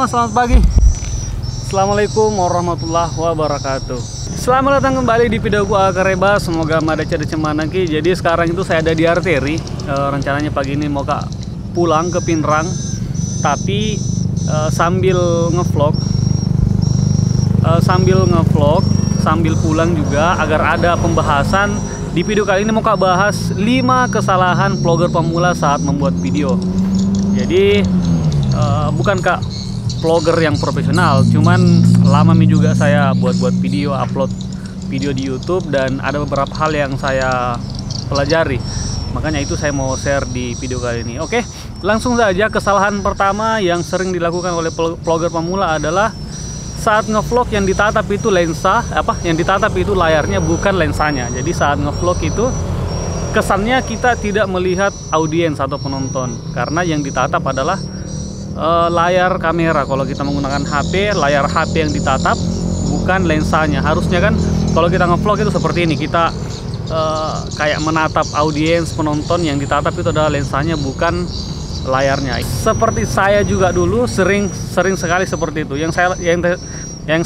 semua, selamat pagi. Assalamualaikum warahmatullahi wabarakatuh. Selamat datang kembali di video gua Kareba. Semoga ada cerita cemanaki. Jadi sekarang itu saya ada di arteri. Rencananya pagi ini mau pulang ke Pinrang, tapi sambil ngevlog, sambil pulang juga agar ada pembahasan. Di video kali ini mau bahas 5 kesalahan vlogger pemula saat membuat video. Jadi bukan vlogger yang profesional, cuman lama juga saya buat video, upload video di YouTube, dan ada beberapa hal yang saya pelajari. Makanya itu saya mau share di video kali ini. Oke, langsung saja. Kesalahan pertama yang sering dilakukan oleh vlogger pemula adalah saat ngevlog yang ditatap itu yang ditatap itu layarnya, bukan lensanya. Jadi saat ngevlog itu kesannya kita tidak melihat audiens atau penonton, karena yang ditatap adalah layar kamera. Kalau kita menggunakan HP, layar HP yang ditatap, bukan lensanya. Harusnya kan kalau kita ngevlog itu seperti ini, kita kayak menatap audiens, penonton. Yang ditatap itu adalah lensanya, bukan layarnya. Seperti saya juga dulu sering sekali seperti itu. Yang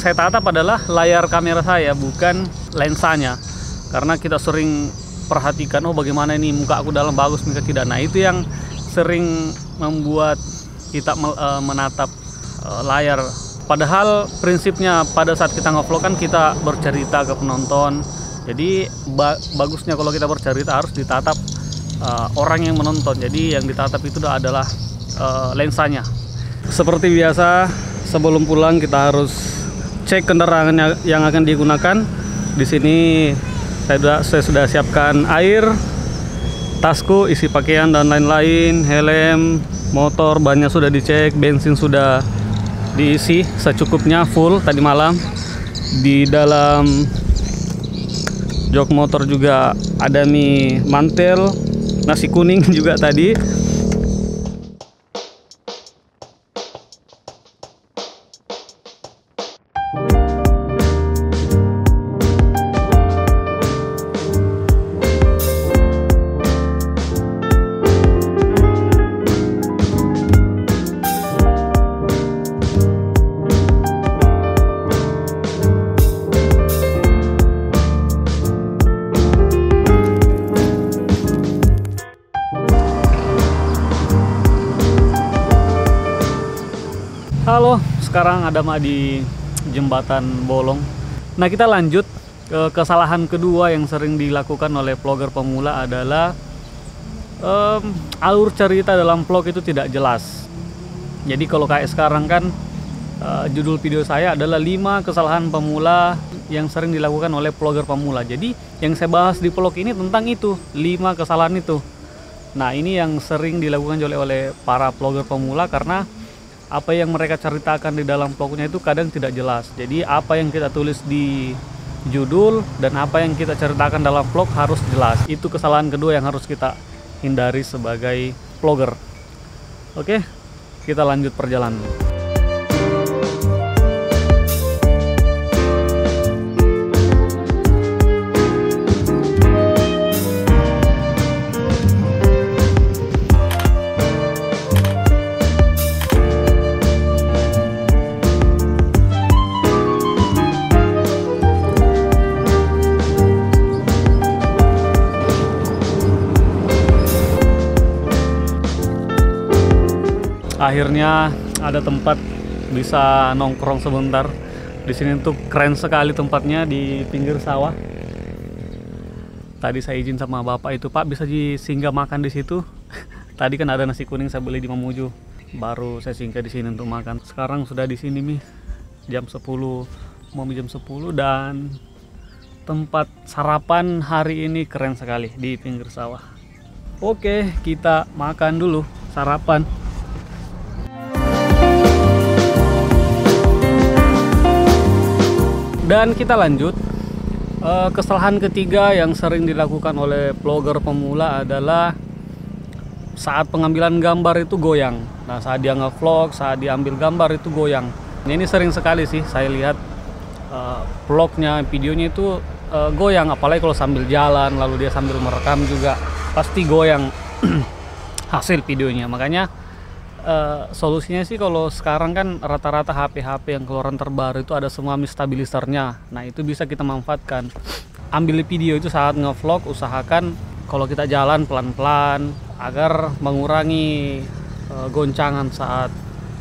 saya tatap adalah layar kamera saya, bukan lensanya. Karena kita sering perhatikan, oh bagaimana ini muka aku dalam bagus, muka tidak. Nah itu yang sering membuat kita menatap layar. Padahal prinsipnya pada saat kita ngevlog kan kita bercerita ke penonton. Jadi bagusnya kalau kita bercerita harus ditatap orang yang menonton. Jadi yang ditatap itu adalah lensanya. Seperti biasa, sebelum pulang kita harus cek kendaraan yang akan digunakan. Di sini saya sudah siapkan air, tasku, isi pakaian dan lain-lain, helm, motor, bannya sudah dicek, bensin sudah diisi secukupnya, full tadi malam. Di dalam jok motor juga ada mie mantel, nasi kuning juga tadi. Halo, sekarang ada di jembatan Bolong. Nah, kita lanjut ke kesalahan kedua yang sering dilakukan oleh vlogger pemula adalah alur cerita dalam vlog itu tidak jelas. Jadi kalau kayak sekarang kan judul video saya adalah 5 kesalahan pemula yang sering dilakukan oleh vlogger pemula. Jadi yang saya bahas di vlog ini tentang itu, 5 kesalahan itu. Nah, ini yang sering dilakukan oleh para vlogger pemula karena apa yang mereka ceritakan di dalam vlognya itu kadang tidak jelas. Jadi apa yang kita tulis di judul dan apa yang kita ceritakan dalam vlog harus jelas. Itu kesalahan kedua yang harus kita hindari sebagai vlogger. Oke, kita lanjut perjalanan. Akhirnya ada tempat bisa nongkrong sebentar. Di sini tuh keren sekali tempatnya, di pinggir sawah. Tadi saya izin sama bapak itu, Pak bisa singgah makan di situ. Tadi kan ada nasi kuning saya beli di Mamuju, baru saya singgah di sini untuk makan. Sekarang sudah di sini nih, jam 10, mau jam 10, dan tempat sarapan hari ini keren sekali di pinggir sawah. Oke, kita makan dulu, sarapan. Dan kita lanjut. Kesalahan ketiga yang sering dilakukan oleh vlogger pemula adalah saat pengambilan gambar itu goyang. Nah, saat dia ngevlog, saat diambil gambar itu goyang. Ini sering sekali sih saya lihat vlognya, videonya itu goyang. Apalagi kalau sambil jalan, lalu dia sambil merekam juga pasti goyang hasil videonya. Makanya solusinya sih kalau sekarang kan rata-rata HP-HP yang keluaran terbaru itu ada semua mic stabilizernya. Nah itu bisa kita manfaatkan. Ambil video itu saat ngevlog, usahakan kalau kita jalan pelan-pelan agar mengurangi goncangan saat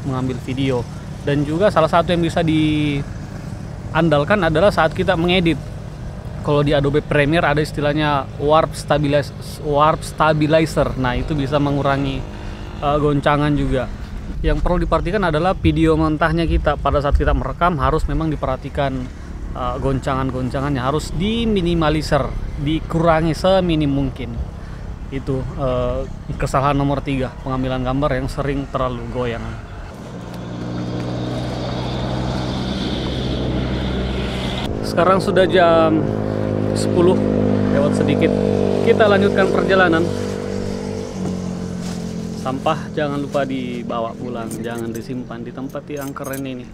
mengambil video. Dan juga salah satu yang bisa diandalkan adalah saat kita mengedit. Kalau di Adobe Premiere ada istilahnya warp stabilizer. Nah itu bisa mengurangi goncangan juga. Yang perlu diperhatikan adalah video mentahnya kita pada saat kita merekam harus memang diperhatikan goncangan-goncangannya harus diminimalisir, dikurangi seminim mungkin. Itu kesalahan nomor 3, pengambilan gambar yang sering terlalu goyang. Sekarang sudah jam 10 lewat sedikit. Kita lanjutkan perjalanan. Sampah jangan lupa dibawa pulang, jangan disimpan di tempat yang keren ini.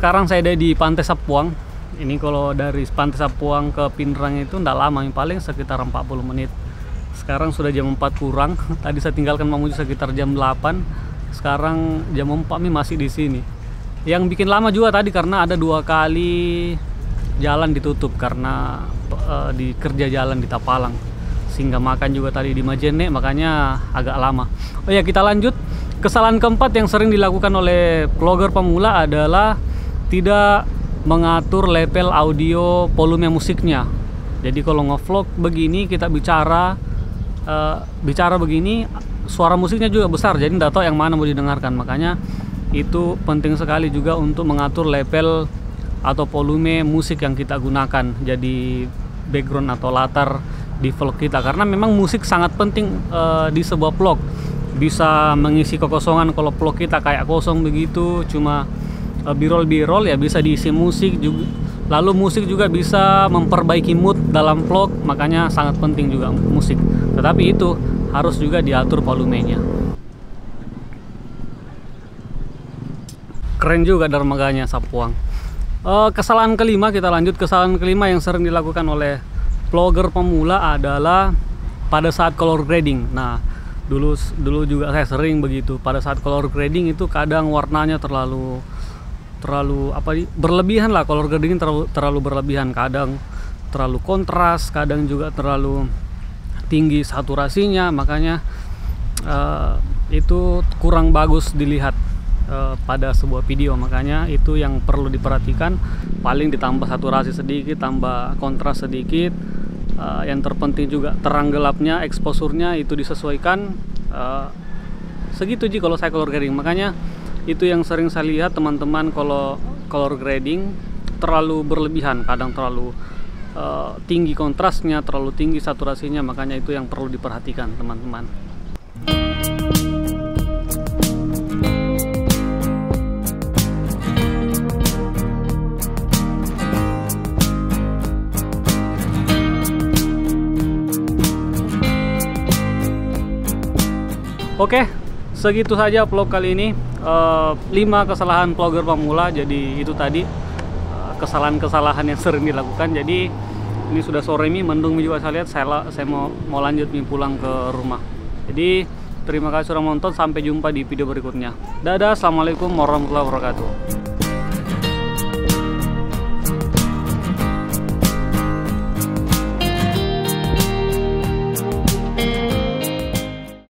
Sekarang saya ada di Pantai Sapuang. Ini kalau dari Pantai Sapuang ke Pinrang itu tidak lama, paling sekitar 40 menit. Sekarang sudah jam 4 kurang. Tadi saya tinggalkan Mamuju sekitar jam 8. Sekarang jam 4 masih di sini. Yang bikin lama juga tadi karena ada 2 kali jalan ditutup karena dikerja jalan di Tapalang. Sehingga makan juga tadi di Majene, makanya agak lama. Oh ya, kita lanjut. Kesalahan keempat yang sering dilakukan oleh vlogger pemula adalah tidak mengatur level audio volume musiknya. Jadi kalau ngevlog begini kita bicara begini, suara musiknya juga besar, jadi tidak tahu yang mana mau didengarkan. Makanya itu penting sekali juga untuk mengatur level atau volume musik yang kita gunakan jadi background atau latar di vlog kita, karena memang musik sangat penting di sebuah vlog. Bisa mengisi kekosongan kalau vlog kita kayak kosong begitu, cuma b-roll ya bisa diisi musik juga. Lalu musik juga bisa memperbaiki mood dalam vlog, makanya sangat penting juga musik. Tetapi itu harus juga diatur volumenya. Keren juga dermaganya Sapuang. Kesalahan kelima, kita lanjut. Kesalahan kelima yang sering dilakukan oleh vlogger pemula adalah pada saat color grading. Nah, dulu juga saya sering begitu. Pada saat color grading itu kadang warnanya terlalu berlebihan lah. Color grading terlalu berlebihan, kadang terlalu kontras, kadang juga terlalu tinggi saturasinya, makanya itu kurang bagus dilihat pada sebuah video. Makanya itu yang perlu diperhatikan, paling ditambah saturasi sedikit, tambah kontras sedikit. Yang terpenting juga terang gelapnya, exposure-nya itu disesuaikan segitu ji kalau saya color grading. Makanya itu yang sering saya lihat teman-teman kalau color grading terlalu berlebihan, kadang terlalu tinggi kontrasnya, terlalu tinggi saturasinya. Makanya itu yang perlu diperhatikan teman-teman. Oke, segitu saja vlog kali ini. 5 kesalahan vlogger pemula. Jadi itu tadi kesalahan-kesalahan yang sering dilakukan. Jadi ini sudah sore nih, mendung juga saya lihat. Saya mau lanjut nih pulang ke rumah. Jadi terima kasih sudah menonton, sampai jumpa di video berikutnya. Dadah, assalamualaikum warahmatullahi wabarakatuh.